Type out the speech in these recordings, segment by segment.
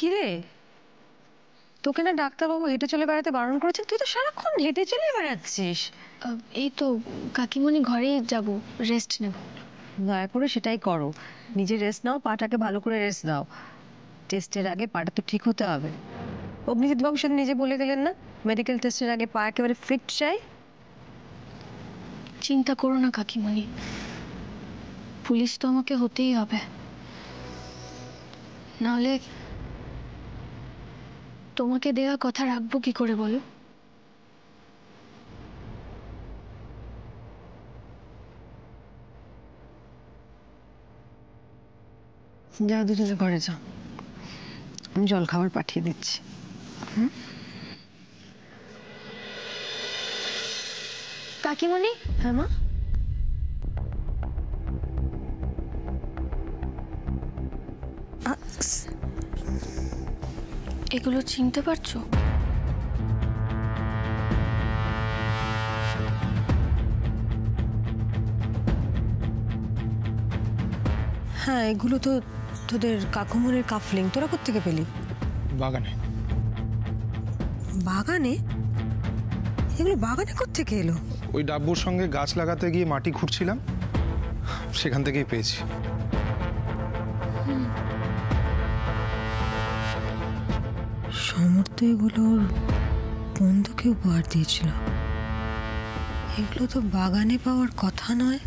কিরে, তোকে না ডাক্তারবাবু হেঁটে চলে বেড়াতে বারণ করেছেন? তুই তো সারাক্ষণ হেঁটে চলে বেড়াচ্ছিস। এই তো কাকিমণি, ঘরেই যাব, রেস্ট নেব। দয়া করে সেটাই করো, নিজে রেস্ট নাও, পাটাকে ভালো করে রেস্ট দাও। টেস্টের আগে পাটা তো ঠিক হতে হবে। অগ্নিজিৎ বাবুর সাথে নিজে বলে গেলেন না মেডিকেল টেস্টের আগে পা একেবারে ফিট চাই। চিন্তা করো না কাকিমণি, পুলিশ তো আমাকে হতেই হবে, নাহলে তোমাকে দেওয়া কথা রাখবো কি করে বলো? যাও, দুজনে ঘরে যাও, আমি জল খাবার পাঠিয়ে দিচ্ছি। কাকিমণি। হ্যাঁ মা। এগুলো চিনতে পারছো? হ্যাঁ, এগুলো তো তোদের কাকুমনের কাফলিং। তোরা কোত্থেকে পেলি? বাগানে। বাগানে? এগুলো বাগানে কোত্থেকে এলো? ওই ডাব্বুর সঙ্গে গাছ লাগাতে গিয়ে মাটি খুঁড়ছিলাম, সেখান থেকেই পেয়েছি। সমর্থ এগুলোর বন্ধুকে উপহার দিয়েছিল। এগুলো তো বাগানে পাওয়ার কথা নয়।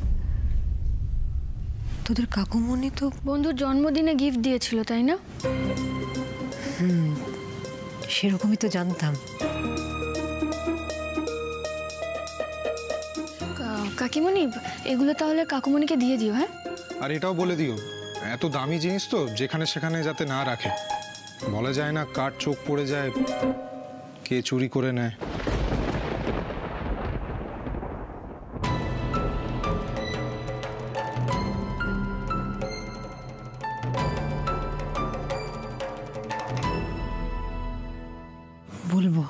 তোদের কাকুমনি তো বন্ধুর জন্মদিনে গিফট দিয়েছিল, তাই না? সেরকমই তো জানতাম। কাকিমণি, এগুলো তাহলে কাকুমণিকে দিয়ে দিও। হ্যাঁ, আর এটাও বলে দিও, এত দামি জিনিস তো যেখানে সেখানে যাতে না রাখে। বলা যায় না কার চোখ পড়ে যায়, কে চুরি করে নেয়। বলবো।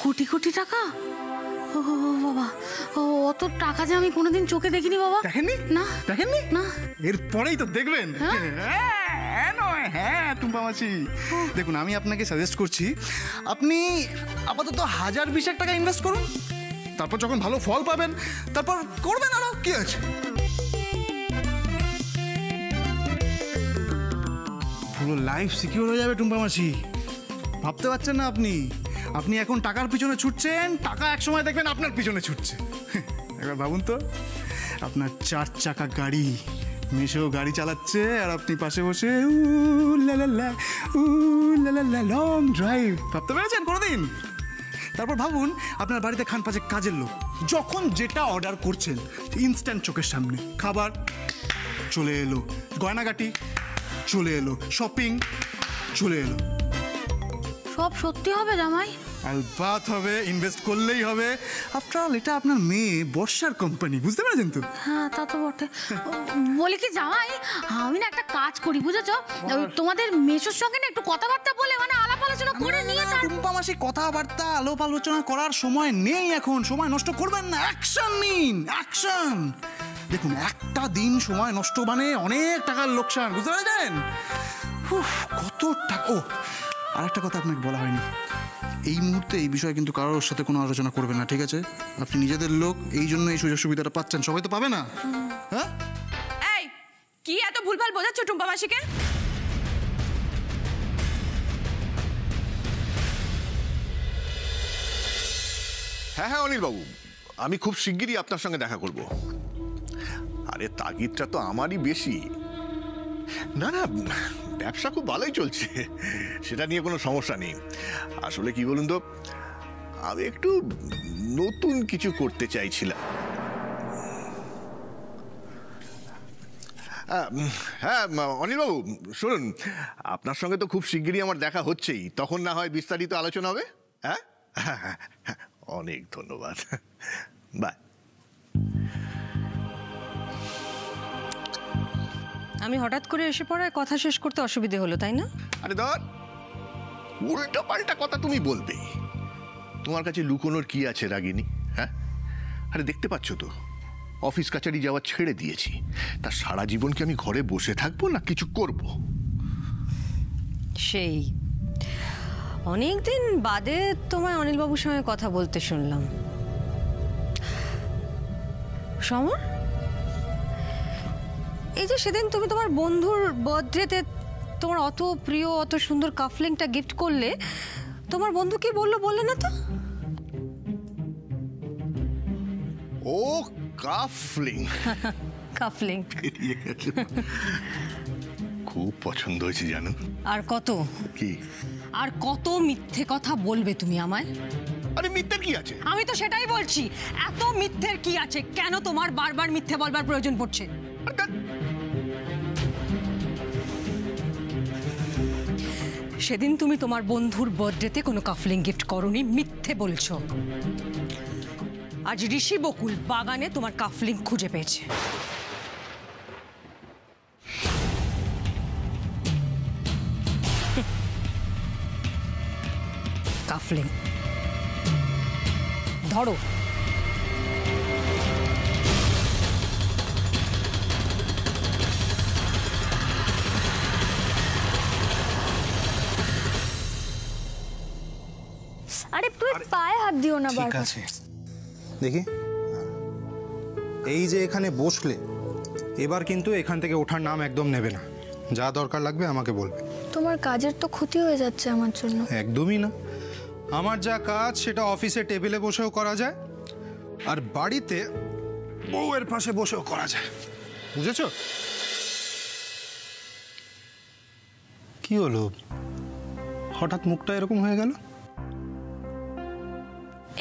কোটি কোটি টাকা? ও বাবা, অত টাকা যে আমি কোনোদিন চোখে দেখিনি বাবা। দেখেননি? না। দেখেননি? না। এরপরেই তো দেখবেন। হ্যাঁ টুম্পা মাসি, দেখুন আমি আপনাকে সাজেস্ট করছি, আপনি আপাতত 1020 টাকা ইনভেস্ট করুন, তারপর যখন ভালো ফল পাবেন তারপর করবেন আরো, কি আছে? পুরো লাইফ সিকিউর হয়ে যাবে টুম্পা মাসি। ভাবতে পারছেন না আপনি, আপনি এখন টাকার পিছনে ছুটছেন, টাকা এক সময় দেখবেন আপনার পিছনে ছুটছে। একবার ভাবুন তো, আপনার 4 চাকা গাড়ি, মেশো গাড়ি চালাচ্ছে আর আপনি পাশে বসে লং ড্রাইভ। ভাবতে পেরেছেন কোনোদিন? তারপর ভাবুন আপনার বাড়িতে খান পাঁচে কাজের লোক, যখন যেটা অর্ডার করছেন ইনস্ট্যান্ট চোখের সামনে খাবার চলে এলো, গয়নাগাটি চলে এলো, শপিং চলে এলো। সব সত্যি হবে জামাই? আলবাত হবে, ইনভেস্ট করলেই হবে। আফটার অল এটা আপনার মেয়ে বর্ষার কোম্পানি, বুঝতে পেরেছেন তো? হ্যাঁ, তা তো বটে। বলি কি জামাই, আমি না একটা কাজ করি বুঝেছো, তোমাদের মেশোর সঙ্গে না একটু কথাবার্তা বলে মানে আলাপ আলোচনা করে নিয়ে টুম্পা মাসি, কথাবার্তা আলাপ আলোচনা করার সময় নেই এখন, সময় নষ্ট করবেন না, অ্যাকশন নিন, অ্যাকশন। দেখুন একটা দিন সময় নষ্ট মানে অনেক টাকার লোকসান, বুঝতে পেরেছেন? কত টাকা। ও আর একটা কথা আপনাকে বলা হয়নি, এই মুহূর্তে এই বিষয়ে কিন্তু কারোর সাথে কোনো আলোচনা করবেন না, ঠিক আছে? আপনি নিজেদের লোক, এই জন্য এই সুযোগ সুবিধাটা পাচ্ছেন, সবাই তো পাবে না। হ্যাঁ, এই কি এত ভুলভাল বোঝাচ্ছ টুম্পা মাসিকে? হ্যাঁ হ্যাঁ অনিল বাবু, আমি খুব শিগগিরই আপনার সঙ্গে দেখা করব। আরে তাগিদটা তো আমারই বেশি। না না, ব্যবসা খুব ভালোই চলছে, সেটা নিয়ে কোনো সমস্যা নেই। আসলে কি বলুন তো, আমি একটু নতুন কিছু করতে চাইছিলাম। হ্যাঁ অনিলবাবু, শুনুন, আপনার সঙ্গে তো খুব শিগগিরই আমার দেখা হচ্ছেই, তখন না হয় বিস্তারিত আলোচনা হবে। হ্যাঁ, অনেক ধন্যবাদ, বাই। আমি হঠাৎ করে এসে পড়ায় কথা শেষ করতে অসুবিধে হলো, তাই না? আরে ধর, উল্টো পাল্টা কথা তুমি বলবে, তোমার কাছে লুকোনোর কি আছে রাগিনী? হ্যাঁ, আরে দেখতে পাচ্ছ তো অফিস কাছারি যাওয়া ছেড়ে দিয়েছি। তা সারা জীবন কি আমি ঘরে বসে থাকবো না কিছু করব? সেই অনেকদিন বাদে তোমায় অনিলবাবুর সঙ্গে কথা বলতে শুনলাম। সমর, এই যে সেদিন তুমি তোমার বন্ধুর বার্থডেতে তোমার অত প্রিয় অত সুন্দর কাফলিংটা গিফট করলে, তোমার বন্ধু কি বললো বললে না তো? ও কাফলিং, কাফলিং খুব পছন্দ হয়েছে জানো। আর কত কি আর কত মিথ্যে কথা বলবে তুমি আমায়? আরে মিথ্যে কি আছে? আমি তো সেটাই বলছি, এত মিথ্যের কি আছে? কেন তোমার বারবার মিথ্যে বলবার প্রয়োজন পড়ছে? সেদিন তুমি তোমার বন্ধুর বার্থডেতে কোনো কাফলিং গিফট করোনি, মিথ্যে বলছো। আজ ঋষি বকুল বাগানে তোমার কাফলিং খুঁজে পেয়েছে। কাফলিং ধরো। আরে তুই পায়ে হাত দিও না ঠিক বারবার। আছে, দেখি এই যে এখানে বসলে, এবার কিন্তু এখান থেকে ওঠার নাম একদম নেবে না। যা দরকার লাগবে আমাকে বলবে। তোমার কাজের তো ক্ষতি হয়ে যাচ্ছে আমার জন্য। একদমই না, আমার যা কাজ সেটা অফিসে টেবিলে বসেও করা যায়, আর বাড়িতে বউয়ের পাশে বসেও করা যায়, বুঝেছো? কি হলো, হঠাৎ মুখটা এরকম হয়ে গেল?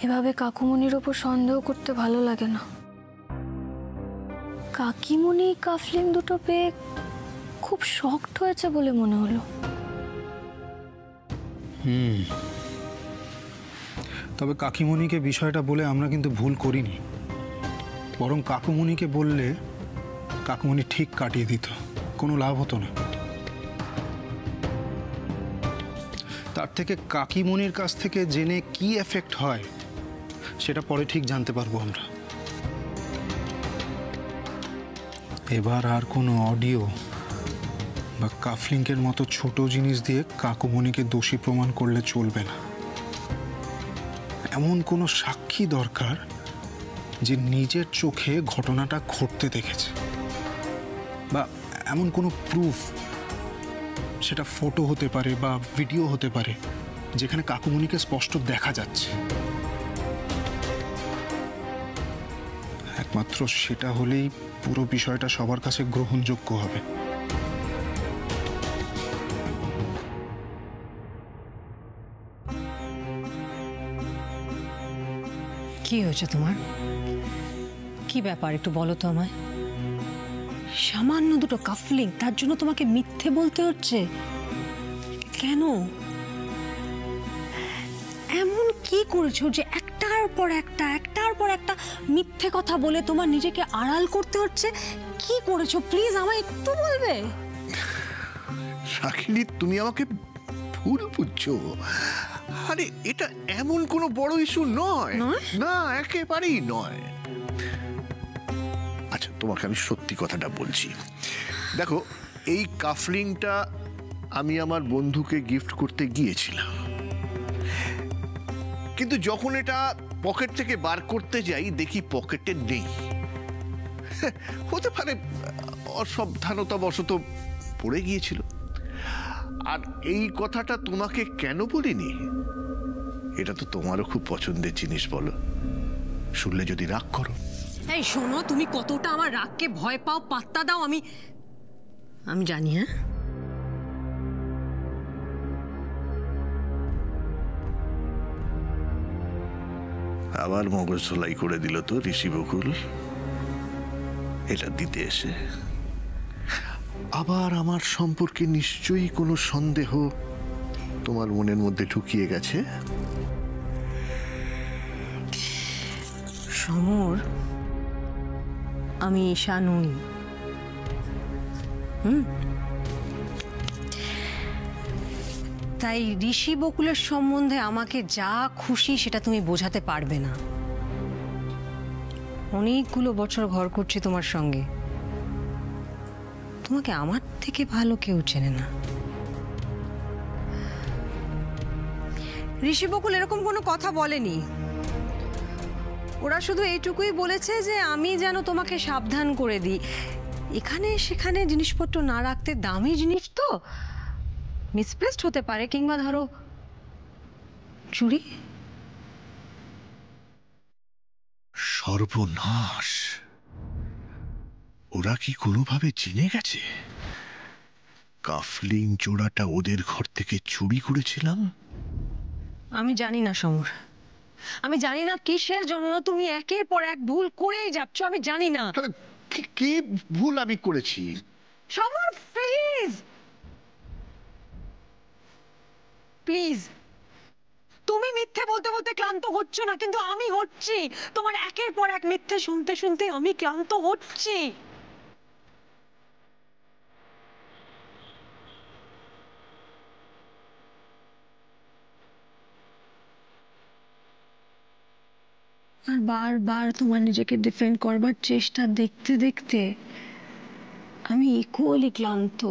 এভাবে কাকুমনির ওপর সন্দেহ করতে ভালো লাগে না। কাকিমনি কাফলিং দুটো পেয়ে খুব শকড হয়েছে বলে মনে হলো। তবে কাকিমণিকে বিষয়টা বলে আমরা কিন্তু ভুল করিনি, বরং কাকুমণিকে বললে কাকুমণি ঠিক কাটিয়ে দিত, কোনো লাভ হতো না। তার থেকে কাকিমণির কাছ থেকে জেনে কি এফেক্ট হয় সেটা পরে ঠিক জানতে পারবো আমরা। এবার আর কোনো অডিও বা কাফলিংকের মতো ছোট জিনিস দিয়ে কাকুমণিকে দোষী প্রমাণ করলে চলবে না। এমন কোনো সাক্ষী দরকার যে নিজের চোখে ঘটনাটা ঘটতে দেখেছে, বা এমন কোনো প্রুফ, সেটা ফটো হতে পারে বা ভিডিও হতে পারে, যেখানে কাকুমণিকে স্পষ্ট দেখা যাচ্ছে। একমাত্র সেটা হলেই পুরো বিষয়টা সবার কাছে গ্রহণযোগ্য হবে। কি হয়েছে তোমার? কি ব্যাপার একটু বলো তো আমায়। সামান্য দুটো কাফলিং, তার জন্য তোমাকে মিথ্যে বলতে হচ্ছে কেন? এমন কি করেছো যে একটার পর একটা মিথ্যে কথা বলে তোমার নিজেকে আড়াল করতে হচ্ছে? কি করেছো প্লিজ আমায় একটু বলবে? শাকিনী, তুমি আমাকে ভুল বুঝছো। আরে এটা এমন কোনো বড় ইস্যু নয়, না একেবারেই নয়। আচ্ছা, তোমাকে আমি সত্যি কথাটা বলছি। দেখো, এই কাফলিংটা আমি আমার বন্ধুকে গিফট করতে গিয়েছিলাম, কিন্তু যখন এটা পকেট থেকে বার করতে যাই দেখি পকেটে নেই। হতে পারে অসাবধানতাবশত পড়ে গিয়েছিল। আর এই কথাটা তোমাকে কেন বলিনি, এটা তো তোমারও খুব পছন্দের জিনিস, বলো, শুনলে যদি রাগ করো। এই শোনো, তুমি কতটা আমার রাগকে ভয় পাও, পাত্তা দাও, আমি জানি। হ্যাঁ, আবার মগজ ধোলাই করে দিল তো ঋষি বকুল এটা দিতে এসে। আবার আমার সম্পর্কে নিশ্চয়ই কোনো সন্দেহ তোমার মনের মধ্যে ঢুকিয়ে গেছে। সমর, আমি ঈশা নই। তাই ঋষি বকুলের সম্বন্ধে আমাকে যা খুশি সেটা তুমি বোঝাতে পারবে না। অনেকগুলো বছর ঘর করছি তোমার সঙ্গে, তোমাকে আমার থেকে ভালো কেউ চেনে না। ঋষি বকুল এরকম কোনো কথা বলেনি, ওরা শুধু এইটুকুই বলেছে যে আমি যেন তোমাকে সাবধান করে দিই, এখানে সেখানে জিনিসপত্র না রাখতে, দামি জিনিস তো মিসপ্লেসড হতে পারে, কিংবা ধরো চুরি। সর্বনাশ! ওরা কি কোনোভাবে জেনে গেছে কাফলিং জোড়াটা ওদের ঘর থেকে চুরি করেছিলাম? আমি জানি না সমর, আমি জানি না কিসের জন্য তুমি একের পর এক ভুল করেই যাচ্ছ, আমি জানি না। কি ভুল আমি করেছি? সমর প্লিজ প্লিজ, তুমি মিথ্যে বলতে বলতে ক্লান্ত হচ্ছ না, কিন্তু আমি হচ্ছি। তোমার একের পর এক মিথ্যে শুনতে শুনতে আমি ক্লান্ত হচ্ছি। আর বারবার তোমার নিজেকে ডিফেন্ড করবার চেষ্টা দেখতে দেখতে আমি ইকুয়ালি ক্লান্ত।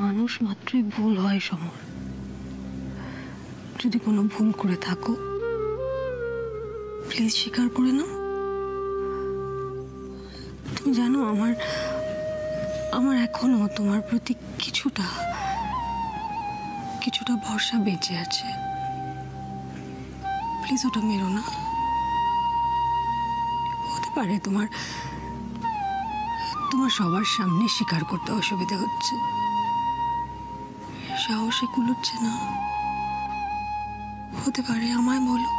মানুষ মাত্রই ভুল হয় সমর, যদি কোনো ভুল করে থাকো প্লিজ স্বীকার করে নাও। তুমি জানো আমার এখনো তোমার প্রতি কিছুটা ভরসা বেঁচে আছে, প্লিজ ওটা মেরো না। হতে পারে তোমার সবার সামনে স্বীকার করতে অসুবিধা হচ্ছে, সাহসে কুলোচ্ছে না, হতে পারে। আমায় বলো,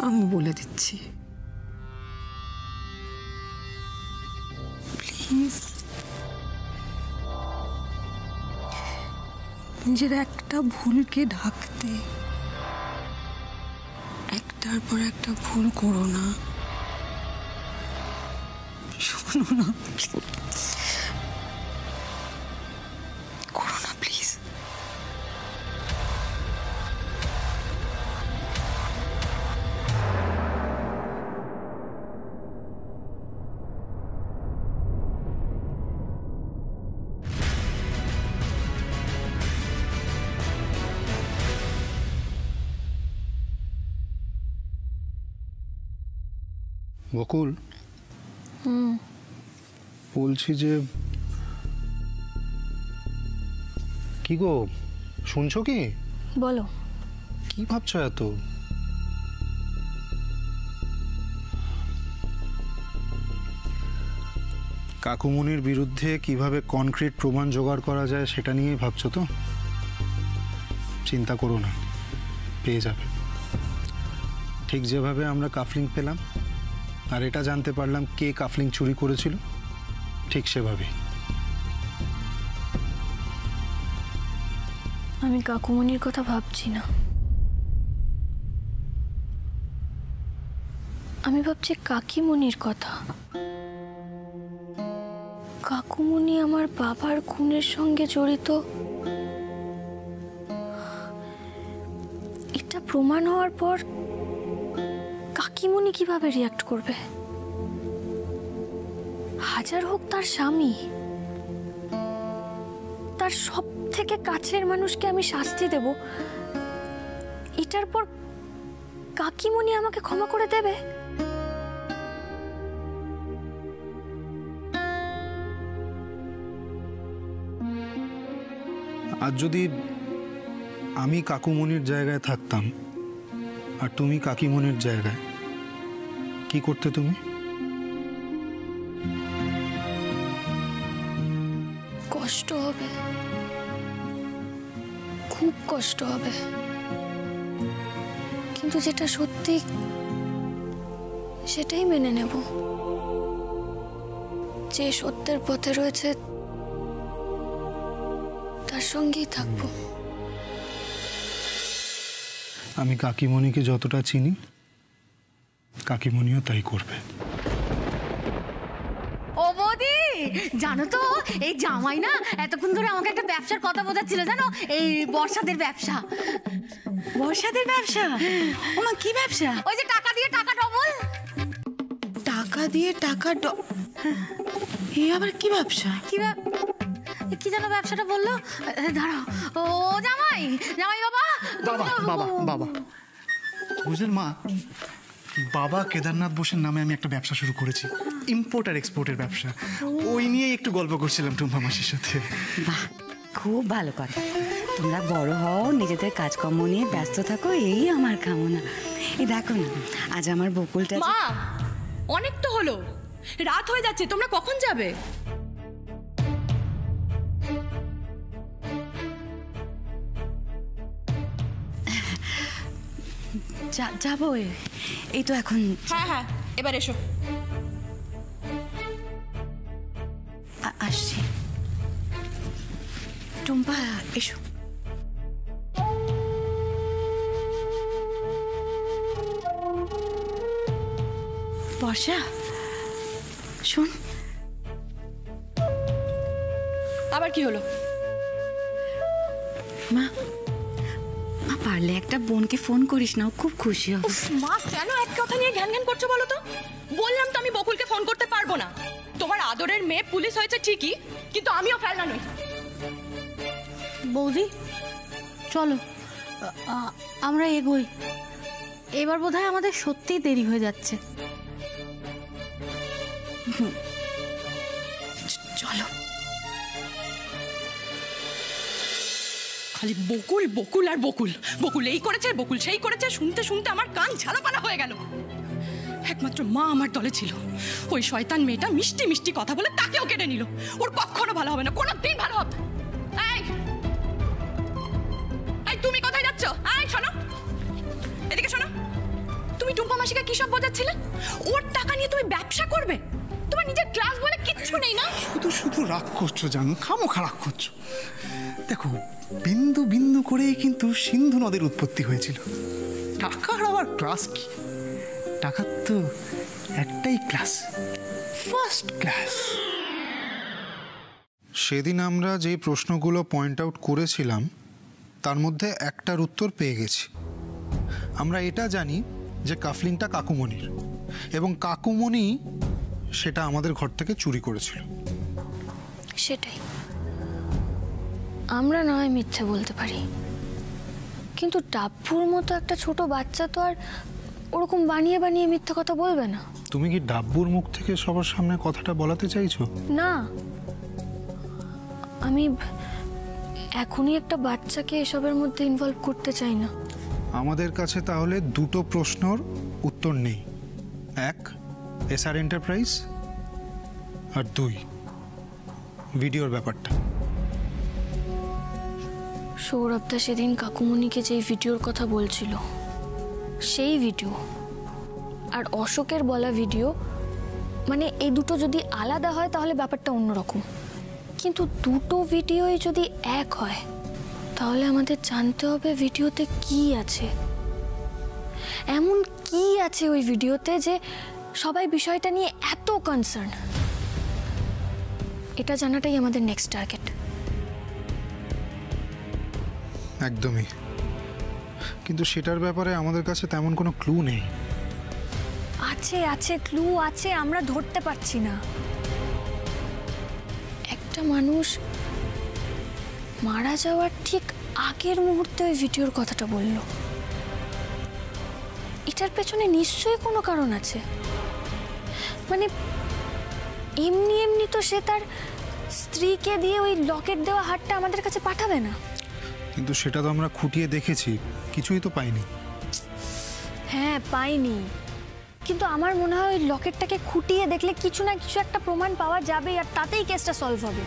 আমি বলে দিচ্ছি, প্লিজ। নিজের একটা ভুলকে ঢাকতে একটার পর একটা ভুল করো না, শোনো না, করো না প্লিজ। বকুল, বলছি যে কি গো, শুনছো কি? বলো। কি ভাবছো এত? কাকুমনির বিরুদ্ধে কিভাবে কনক্রিট প্রমাণ জোগাড় করা যায় সেটা নিয়েই ভাবছো তো? চিন্তা করো না, পেয়ে যাবে। ঠিক যেভাবে আমরা কাফলিং পেলাম আর এটা জানতে পারলাম কে কাফলিং চুরি করেছিল, ঠিক সেভাবে। আমি কাকুমনির কথা ভাবছি না, আমি ভাবছি কাকিমনির কথা। কাকুমনি আমার বাবার খুনের সঙ্গে জড়িত, এটা প্রমাণ হওয়ার পর কাকিমনি কিভাবে রিয়াক্ট করবে? হাজার হোক তার স্বামী, তার সব থেকে কাছের মানুষকে আমি শাস্তি দেব, এটার পর কাকিমনি আমাকে ক্ষমা করে দেবে? আর যদি আমি কাকুমনির জায়গায় থাকতাম আর তুমি কাকিমনির জায়গায়, কি করতে তুমি? কষ্ট হবে, খুব কষ্ট হবে, কিন্তু যেটা সত্যি সেটাই মেনে নেব। যে সত্যের পথে রয়েছে তার সঙ্গেই থাকবো। আমি কাকিমণিকে যতটা চিনি, কাকিমণিও তাই করবে। ও বৌদি, জানো তো এই জামাই না এতক্ষণ ধরে আমাকে একটা ব্যবসার কথা বোঝাচ্ছিল, জানো, এই বর্ষাদের ব্যবসা। বর্ষাদের ব্যবসা? ওমা, কি ব্যবসা? ওই যে টাকা দিয়ে টাকা ডবল। টাকা দিয়ে টাকা এ আবার কি ব্যবসা? কি যেন ব্যবসাটা বললো? দাঁড়াও। ও জামাই, জামাই বাবা। বাবা বাবা বাবা, বুঝলেন মা, বাবা কেদারনাথ বোসের নামে আমি একটা ব্যবসা শুরু করেছি, ইম্পোর্ট আর এক্সপোর্টের ব্যবসা। ওই নিয়ে একটু গল্প করছিলাম টুম্পা মাসির সাথে। বাহ, খুব ভালো কথা। তোমরা বড় হও, নিজেদের কাজকর্ম নিয়ে ব্যস্ত থাকো, এই আমার কামনা। এই দেখো না, আজ আমার বকুলটা। মা, অনেক তো হলো, রাত হয়ে যাচ্ছে, তোমরা কখন যাবে? যাবো, এই তো এখন। হ্যাঁ হ্যাঁ, এবার এসো। আসছি। টুম্পা, এসো। বর্ষা, শোন। আবার কি হলো? মা, পারলে একটা বোনকে ফোন করিস না, ও খুব খুশি হবে। মা, কেন এক কথা নিয়ে ঘ্যান ঘ্যান করছো বলো তো? বললাম তো আমি বকুলকে ফোন করতে পারবো না। তোমার আদরের মেয়ে পুলিশ হয়েছে ঠিকই, কিন্তু আমিও ফেলনা নই। বৌদি, চলো আমরা এগোই। এবার বোধহয় আমাদের সত্যিই দেরি হয়ে যাচ্ছে। চলো। খালি বকুল বকুল আর বকুল, বকুল এই করেছে, বকুল সেই করেছে, শুনতে শুনতে আমার কান ঝালাপালা হয়ে গেল। একমাত্র মা আমার দলে ছিল, ওই শয়তান মেয়েটা মিষ্টি মিষ্টি কথা বলে তাকেও কেড়ে নিল। ওর কখনো ভালো হবে না, কোনোদিন ভালো হবে। এই তুমি কোথায় যাচ্ছ? শোনো, এদিকে শোনো। তুমি টুম্পা মাসিকে কি সব বোঝাচ্ছিলে? ওর টাকা নিয়ে তুমি ব্যবসা করবে? তোমার নিজের ক্লাস বলে কিচ্ছু নেই না? শুধু শুধু রাগ করছো জানো, খামোখা রাগ করছো। দেখো, বিন্দু বিন্দু করেই কিন্তু সিন্ধু নদের উৎপত্তি হয়েছিল। টাকার আবার ক্লাস কি? টাকার তো একটাই ক্লাস, ফার্স্ট ক্লাস। সেদিন আমরা যে প্রশ্নগুলো পয়েন্ট আউট করেছিলাম তার মধ্যে একটার উত্তর পেয়ে গেছি। আমরা এটা জানি যে কাফলিংটা কাকুমণির, এবং কাকুমণি সেটা আমাদের ঘর থেকে চুরি করেছিল। সেটাই। আমরা নয় মিথ্যে বলতে পারি, কিন্তু ডাব্বুর মতো একটা ছোট বাচ্চা তো আর ওরকম বানিয়ে বানিয়ে মিথ্যে কথা বলবে না। তুমি কি ডাব্বুর মুখ থেকে সবার সামনে কথাটা বলাতে চাইছো? না, আমি এখনই একটা বাচ্চাকে এসবের মধ্যে ইনভলভ করতে চাই না। আমাদের কাছে তাহলে দুটো প্রশ্নর উত্তর নেই। এক, এসআর এন্টারপ্রাইজ, আর দুই, ভিডিওর ব্যাপারটা। সৌরভদা সেদিন কাকুমণিকে যেই ভিডিওর কথা বলছিল, সেই ভিডিও আর অশোকের বলা ভিডিও, মানে এই দুটো যদি আলাদা হয় তাহলে ব্যাপারটা অন্যরকম, কিন্তু দুটো ভিডিওই যদি এক হয় তাহলে আমাদের জানতে হবে ভিডিওতে কি আছে, এমন কি আছে ওই ভিডিওতে যে সবাই বিষয়টা নিয়ে এত কনসার্ন। এটা জানাটাই আমাদের নেক্সট টার্গেট। একদমই, কিন্তু সেটার ব্যাপারে আমাদের কাছে তেমন কোনো ক্লু নেই। আছে আছে, ক্লু আছে, আমরা ধরতে পারছি না। একটা মানুষ মারা যাওয়ার ঠিক আগের মুহূর্তে ওই ভিডিওর কথাটা বলল। এটার পেছনে নিশ্চয়ই কোনো কারণ আছে। মানে এমনি এমনি তো সে তার স্ত্রীকে দিয়ে ওই লকেট দেওয়া হারটা আমাদের কাছে পাঠাবে না। কিন্তু সেটা তো আমরা খুঁটিয়ে দেখেছি, কিছুই তো পাইনি। হ্যাঁ, পাইনি, কিন্তু আমার মনে হয় ওই লকেটটাকে খুঁটিয়ে দেখলে কিছু না কিছু একটা প্রমাণ পাওয়া যাবে, আর তাতেই কেসটা সলভ হবে।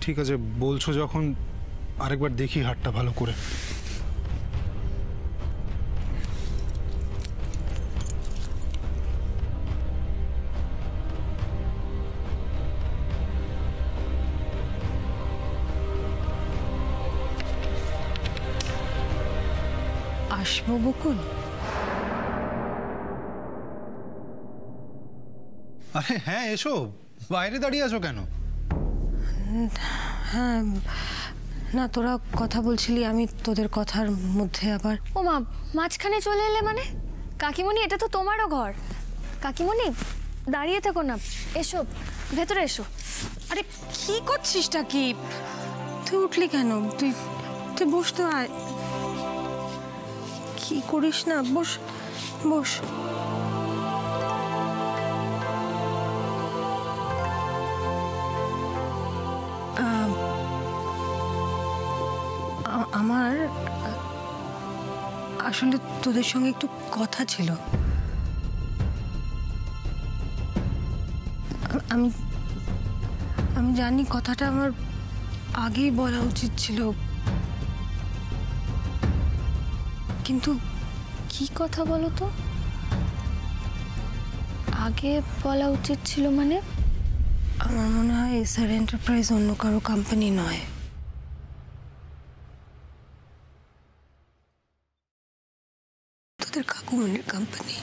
ঠিক আছে, বলছো যখন, আরেকবার দেখি হাটটা ভালো করে। আসবো বকুল? আরে হ্যাঁ এসো, বাইরে দাঁড়িয়ে আছো কেন? হ্যাঁ, না তোরা কথা বলছিলি, আমি তোদের কথার মধ্যে আবার। ও মা, মাঝখানে চলে এলে মানে? কাকিমণি, এটা তো তোমারও ঘর। কাকিমণি দাঁড়িয়ে থাকো না, এসো ভেতরে এসো। আরে কি করছিসটা কি? তুই উঠলি কেন? তুই তুই বস তো, আয়। কি করিস না, বস বস। আমার আসলে তোদের সঙ্গে একটু কথা ছিল। আমি আমি জানি কথাটা আমার আগেই বলা উচিত ছিল, কিন্তু কি কথা বলো তো? আগে বলা উচিত ছিল মানে? আমার মনে হয় এসআর এন্টারপ্রাইজ অন্য কারো কোম্পানি নয়। তোদের কাকুমনির কোম্পানি।